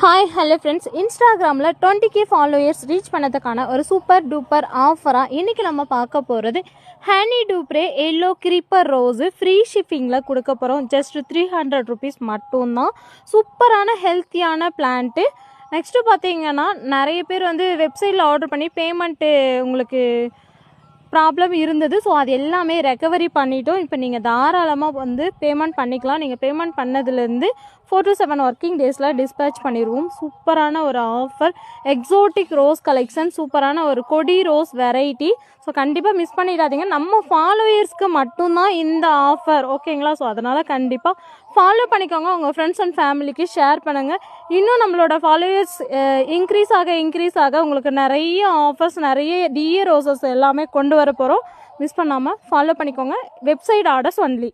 Hi hello friends, இன்ஸ்டாகிராமில் 20K followers reach பண்ணதுக்கான ஒரு super duper ஆஃபராக இன்றைக்கி நம்ம பார்க்க போகிறது ஹனி டூப்ரே எல்லோ கிரீப்பர் ரோஸு ஃப்ரீ ஷிப்பிங்கில் கொடுக்க போகிறோம். ஜஸ்ட் 300 ருபீஸ் மட்டும்தான். சூப்பரான ஹெல்த்தியான பிளான்ட்டு. நெக்ஸ்ட்டு பார்த்தீங்கன்னா நிறைய பேர் வெப்சைட்டில் ஆர்டர் பண்ணி பேமெண்ட்டு உங்களுக்கு ப்ராப்ளம் இருந்தது. ஸோ அது எல்லாமே ரெக்கவரி பண்ணிட்டோம். இப்போ நீங்கள் தாராளமாக பேமெண்ட் பண்ணிக்கலாம். நீங்கள் பேமெண்ட் பண்ணதுலேருந்து 4 to 7 ஒர்க்கிங் டேஸில் டிஸ்பேச் பண்ணிடுவோம். சூப்பரான ஒரு ஆஃபர், எக்ஸோட்டிக் ரோஸ் கலெக்ஷன், சூப்பரான ஒரு கொடி ரோஸ் வெரைட்டி. ஸோ கண்டிப்பாக மிஸ் பண்ணிடாதீங்க. நம்ம ஃபாலோயர்ஸ்க்கு மட்டும்தான் இந்த ஆஃபர், ஓகேங்களா? ஸோ அதனால் கண்டிப்பாக ஃபாலோ பண்ணிக்கோங்க. உங்கள் ஃப்ரெண்ட்ஸ் அண்ட் ஃபேமிலிக்கு ஷேர் பண்ணுங்கள். இன்னும் நம்மளோட ஃபாலோயர்ஸ் இன்க்ரீஸ் ஆக உங்களுக்கு நிறைய ஆஃபர்ஸ், நிறைய டிஏ ரோசஸ் எல்லாமே கொண்டு வர போகிறோம். மிஸ் பண்ணாமல் ஃபாலோ பண்ணிக்கோங்க. Website orders only.